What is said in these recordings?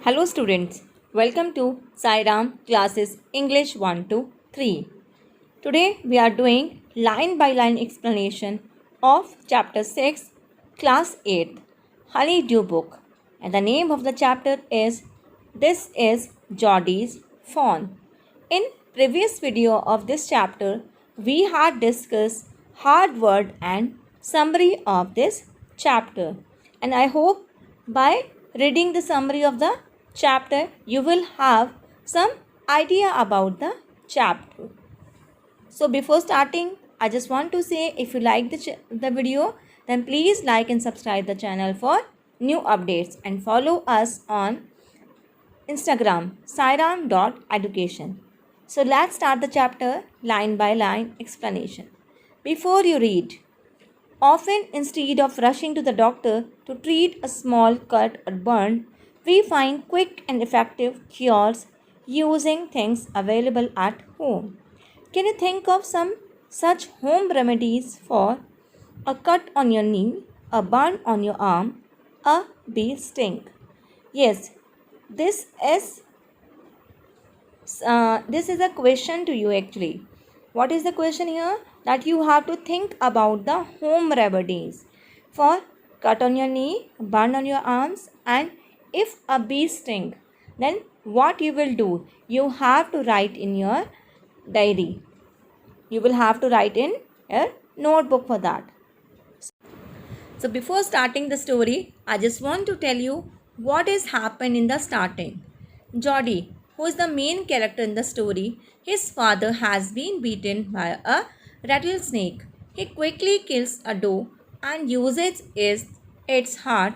Hello students, welcome to Sairam classes English 1 to 3. Today we are doing line by line explanation of chapter 6 class 8 Honeydew book, and the name of the chapter is This is Geordie's Fawn. In previous video of this chapter we had discussed hard word and summary of this chapter, and I hope by reading the summary of the chapter you will have some idea about the chapter. So before starting, I just want to say if you like the video, then please like and subscribe the channel for new updates and follow us on Instagram sairam.education. So let's start the chapter line by line explanation. Before you read, often instead of rushing to the doctor to treat a small cut or burn, we find quick and effective cures using things available at home. Can you think of some such home remedies for a cut on your knee, a burn on your arm, a bee sting? Yes, this is a question to you actually. What is the question here? That you have to think about the home remedies for cut on your knee, burn on your arms, and if a bee sting, then what you will do? You have to write in your diary. You will have to write in your notebook for that. So before starting the story, I just want to tell you what has happened in the starting. Geordie, who is the main character in the story, his father has been beaten by a rattlesnake. He quickly kills a doe and uses its heart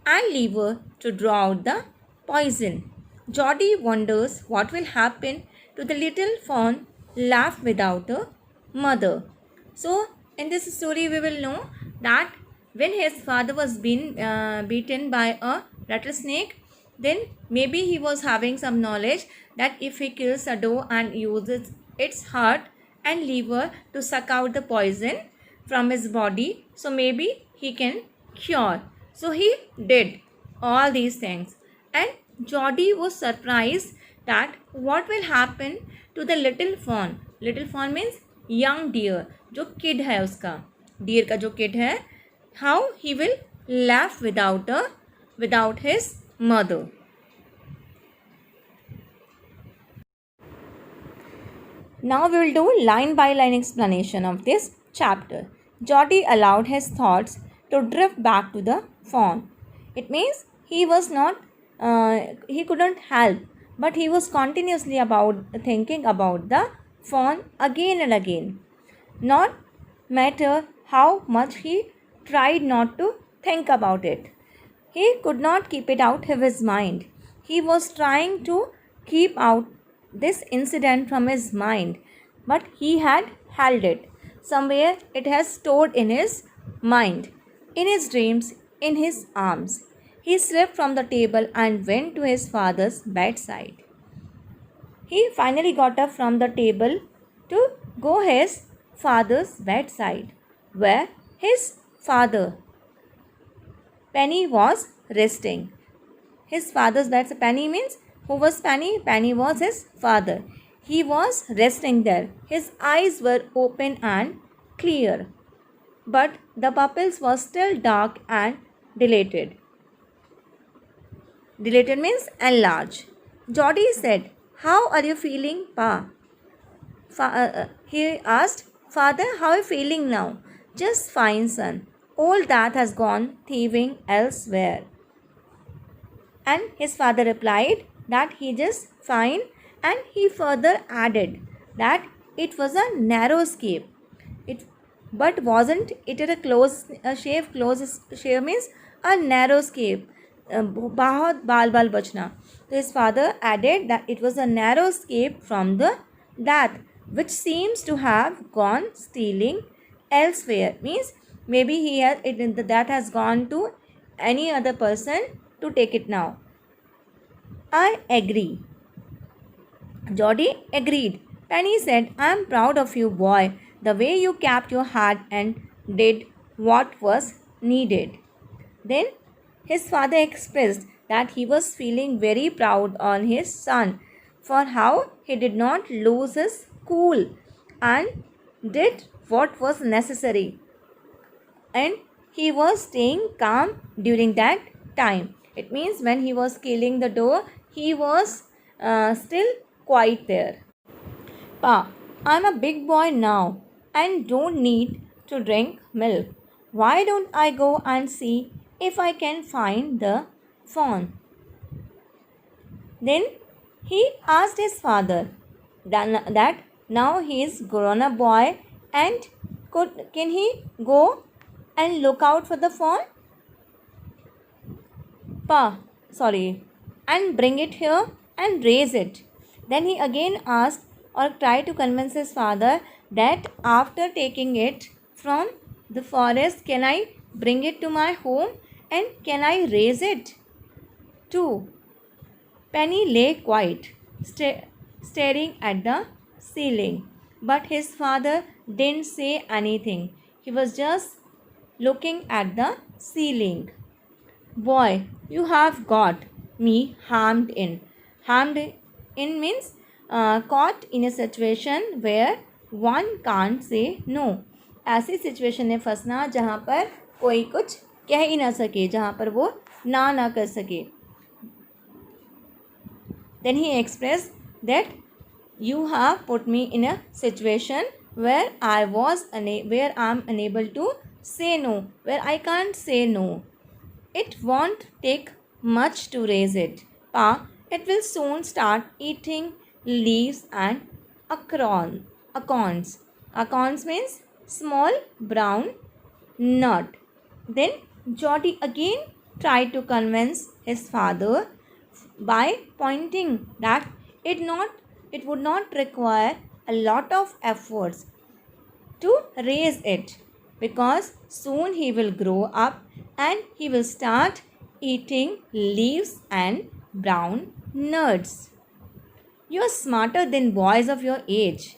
and liver to draw out the poison. Geordie wonders what will happen to the little fawn left without a mother. So, in this story, we will know that when his father was beaten by a rattlesnake, then maybe he was having some knowledge that if he kills a doe and uses its heart and liver to suck out the poison from his body, so maybe he can cure. So he did all these things, and Geordie was surprised that what will happen to the little fawn. Little fawn means young deer, जो kid है उसका, deer का जो kid है, how he will laugh without his mother. Now we will do line by line explanation of this chapter. Geordie allowed his thoughts to drift back to the fawn. It means he couldn't help, but he was continuously thinking about the fawn again and again. Not matter how much he tried not to think about it, he could not keep it out of his mind. He was trying to keep out this incident from his mind, but he had held it. Somewhere it has stored in his mind, in his dreams, in his arms. He slipped from the table and went to his father's bedside. He finally got up from the table to go his father's bedside, where his father, Penny, was resting. His father's bedside. Penny means who was Penny? Penny was his father. He was resting there. His eyes were open and clear, but the pupils were still dark and dilated. Dilated means enlarged. Geordie said, "How are you feeling, Pa?" He asked, "Father, how are you feeling now?" "Just fine, son. All that has gone thieving elsewhere." And his father replied that he just fine, and he further added that it was a narrow escape. But wasn't it a close shave? Close shave means a narrow escape. बहुत बाल बचना. So his father added that it was a narrow escape from the death, which seems to have gone stealing elsewhere. Means maybe that has gone to any other person to take it now. I agree. Geordie agreed. Penny said, "I am proud of you, boy, the way you kept your head and did what was needed." Then his father expressed that he was feeling very proud on his son for how he did not lose his cool and did what was necessary, and he was staying calm during that time. It means when he was scaling the door, he was still quiet there. Pa, I'm a big boy now and don't need to drink milk. Why don't I go and see if I can find the fawn? Then he asked his father that now he is grown up boy and can he go and look out for the fawn? And bring it here and raise it. Then he again asked or tried to convince his father that after taking it from the forest, can I bring it to my home and can I raise it too? Penny lay quiet, staring at the ceiling, but his father didn't say anything. He was just looking at the ceiling. Boy, you have got me hammed in. Hammed in means caught in a situation where one can't say no. ऐसी situation में फंसना जहाँ पर कोई कुछ कह ही ना सके, जहाँ पर वो ना कर सके. Then he expressed that you have put me in a situation where I am unable to say no, where I can't say no. It won't take much to raise it. Pa, it will soon start eating leaves and acorns. Acorns means small brown nut. Then Geordie again tried to convince his father by pointing that it would not require a lot of efforts to raise it, because soon he will grow up and he will start eating leaves and brown nuts. You are smarter than boys of your age.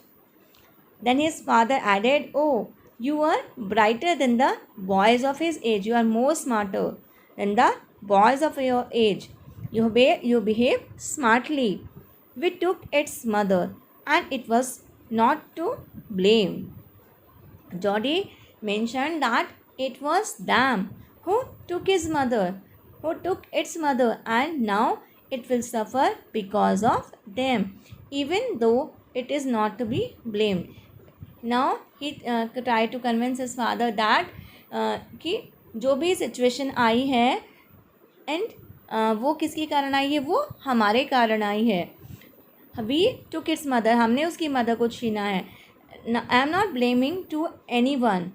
Then his father added, oh, you are brighter than the boys of his age. You are more smarter than the boys of your age. You behave smartly. We took its mother and it was not to blame. Geordie mentioned that it was them who took its mother, and now it will suffer because of them, even though it is not to be blamed. Now he tried to convince his father that कि जो भी situation आई है and वो किसके कारण आई है, वो हमारे कारण आई है. वी टुक इट्स मदर, हमने उसकी मदर को छीना है. I am not blaming to any one.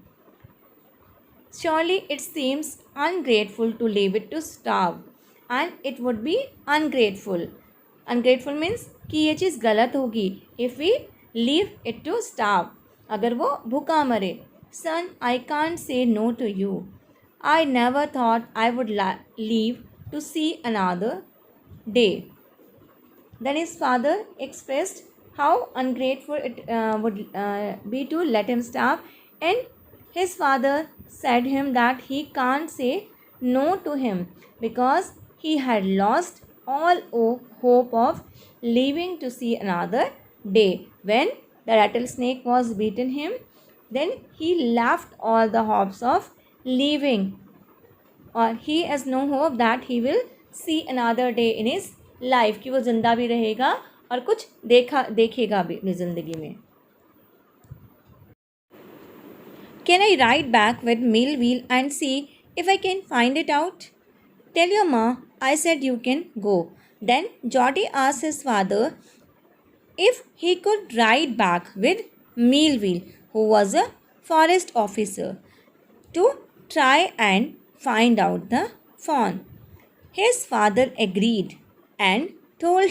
Surely it seems ungrateful to leave it to starve, and it would be ungrateful. Ungrateful means कि ये चीज़ गलत होगी if we leave it to starve, अगर वो भूखा मरे. Son, I can't say no to you. I never thought I would leave to see another day. Then his father expressed how ungrateful it would be to let him starve, and his father said him that he can't say no to him because he had lost all hope of living to see another day. When the rattlesnake was beaten him, then he left all the hopes of living, or he has no hope that he will see another day in his life, कि वो ज़िंदा भी रहेगा और कुछ देखेगा भी अपनी ज़िंदगी में. Can I ride back with Millville and see if I can find it out? Tell your ma I said you can go. Then Geordie asked his father if he could ride back with Millville, who was a forest officer, to try and find out the fawn. His father agreed and told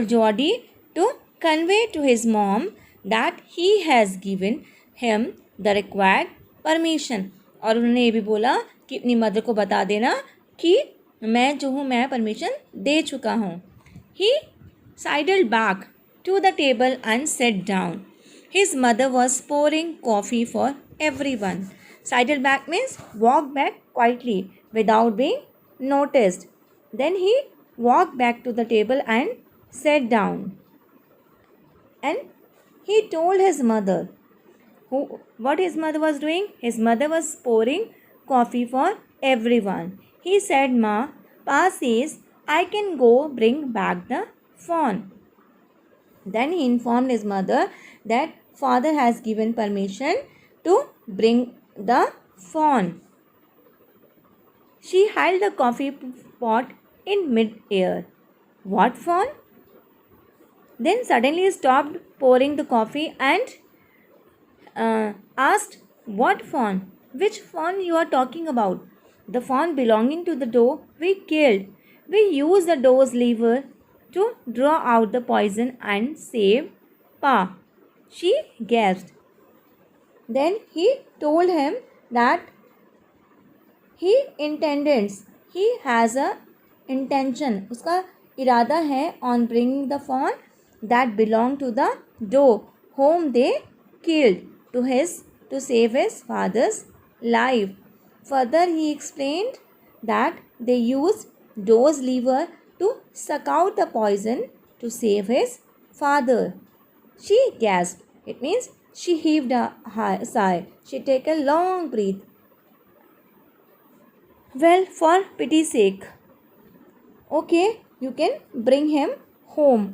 Geordie to convey to his mom that he has given him the required permission. और उन्होंने ये भी बोला कि अपनी mother को बता देना कि मैं परमिशन दे चुका हूँ. He sidled back to the table and sat down. His mother was pouring coffee for everyone. Sidled back means walk back quietly without being noticed. Then he walked back to the table and sat down. And he told his mother what his mother was doing. His mother was pouring coffee for everyone. He said, "Ma, Pa says I can go bring back the phone." Then he informed his mother that father has given permission to bring the phone. She held the coffee pot in mid-air. What phone? Then suddenly stopped pouring the coffee and asked, "What phone? Which phone you are talking about?" "The phone belonging to the doe we killed. We used the doe's liver to draw out the poison and save Pa." She gasped. Then he told him that he has a intention, उसका इरादा है on bringing the fawn that belonged to the doe whom they killed to save his father's life. Further, he explained that they used doe's liver to suck out the poison to save his father. She gasped. It means she heaved a sigh. She took a long breath. "Well, for pity's sake, okay, you can bring him home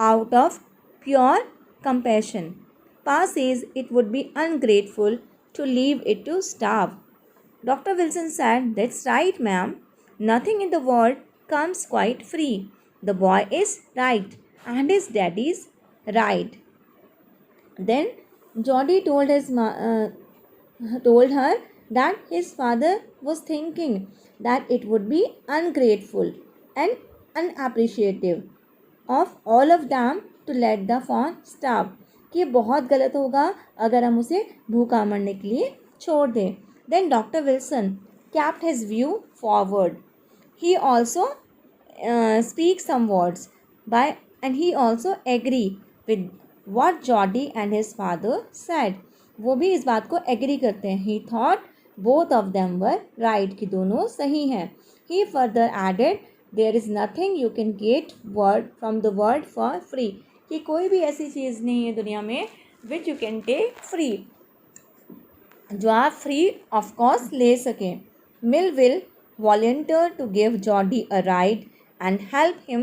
out of pure compassion. Pa says it would be ungrateful to leave it to starve." Dr. Wilson said, "That's right, ma'am. Nothing in the world comes quite free. The boy is right and his daddy's right." Then Jody told her that his father was thinking that it would be ungrateful and unappreciative of all of them to let the fawn starve. कि बहुत गलत होगा अगर हम उसे भूखा मरने के लिए छोड़ दें. Then Dr. Wilson kept his view forward. He also speaks some words and he also agree with what Jody and his father said. वो भी इस बात को एग्री करते हैं. He thought both of them were right, कि दोनों सही हैं. He further added, there is nothing you can get from the world for free. कि कोई भी ऐसी चीज़ नहीं है दुनिया में which you can take free, जो आप फ्री ऑफ कोर्स ले सकें. Mill will volunteer to give Jody a ride and help him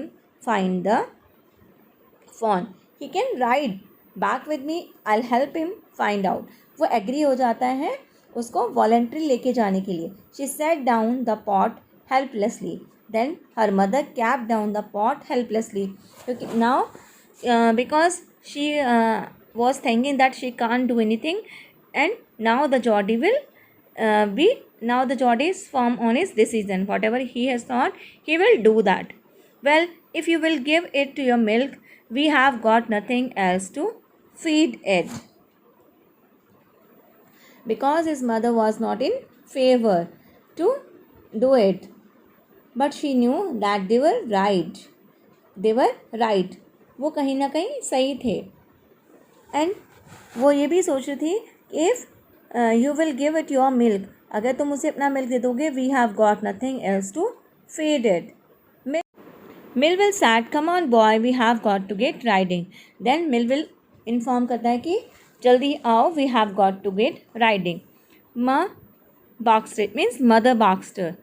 find the fawn. He can ride back with me. I'll help him find out. वो agree हो जाता है उसको voluntary लेके जाने के लिए. She set down the pot helplessly. Then her mother kept down the pot helplessly. Because she was thinking that she can't do anything, and now the Jody will now the Jody is firm on his decision. Whatever he has thought, he will do that. "Well, if you will give it to your milk, we have got nothing else to feed it." Because his mother was not in favor to do it, but she knew that they were right. वो कहीं ना कहीं सही थे. And वो ये भी सोच रही थी, if you will give it your milk, अगर तुम उसे अपना मिल्क दे दोगे, we have got nothing else to feed it. Melville said, "come on boy, we have got to get riding." Then Melville inform करता है कि जल्दी आओ, we have got to get riding. माँ Baxter, it means Mother Baxter.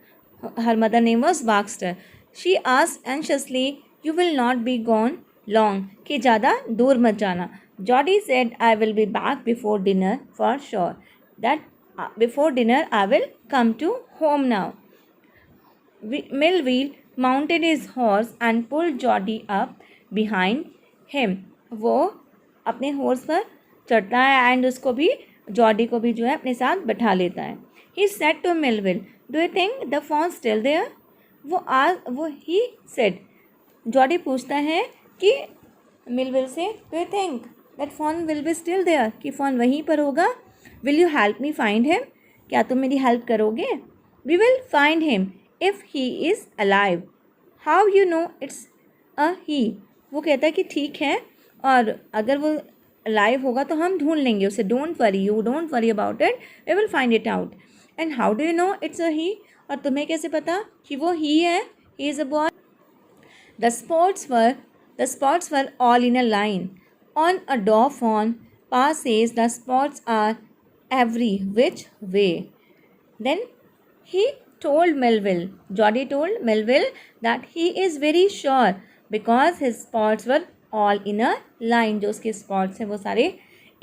Her mother name was Baxter. She asked anxiously, "You will not be gone long, कि ज़्यादा दूर मत जाना." Jody said, "I will be back before dinner for sure. That before dinner I will come to home now." Millville mounted his horse and pulled Jody up behind him. वो अपने horse पर चढ़ता है एंड उसको भी, Jordi को भी जो है अपने साथ बैठा लेता है. He said to Millville, "Do you think the fawn still there?" he said. Jordi पूछता है कि मिलविल से, "Do you think that fawn will be still there?" कि fawn वहीं पर होगा. "Will you help me find him?" क्या तुम मेरी हेल्प करोगे? "We will find him if he is alive." "How you know it's a he?" वो कहता है कि ठीक है, और अगर वो alive होगा तो हम ढूंढ लेंगे उसे. "Don't worry, you don't worry about it. We will find it out." "And how do you know it's a he?" और तुम्हें कैसे पता कि वो ही है? He is a boy. The spots were all in a line. On a dauphin, Pa says the spots are every which way. Then he told Melville, Geordie told Melville that he is very sure because his spots were all in a line. जो उसके spots हैं वो सारे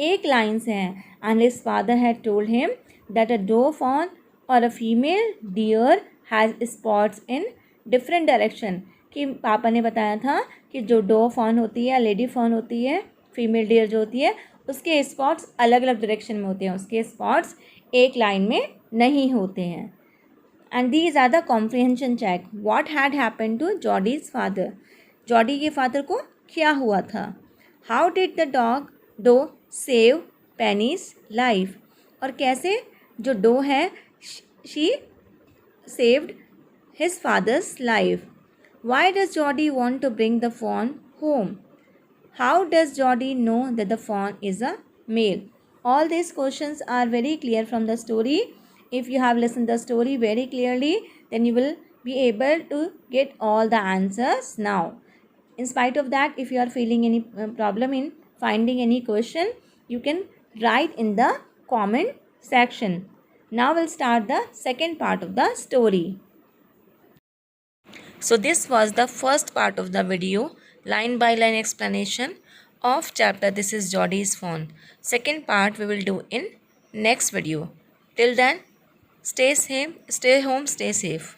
एक line से हैं. And his father had told him that a dauphin or a female deer has spots in different direction. कि पापा ने बताया था कि जो dauphin होती है, लेडी फॉन होती है, फीमेल डियर जो होती है, उसके स्पॉट्स अलग अलग डायरेक्शन में होते हैं. उसके स्पॉट्स एक लाइन में नहीं होते हैं. And these are the comprehension check. What had happen to Jody's father. Jody के फादर को क्या हुआ था. How did the doe save Penny's life. और कैसे जो डो है she saved his father's life. Why does Jody want to bring the fawn home. How does Geordie know that the fawn is a male? All these questions are very clear from the story. If you have listened the story very clearly, then you will be able to get all the answers now. In spite of that, if you are feeling any problem in finding any question, you can write in the comment section. Now we'll start the second part of the story. So this was the first part of the video, line by line explanation of chapter This is Geordie's Phone. Second part we will do in next video. Till then, stay home, stay safe.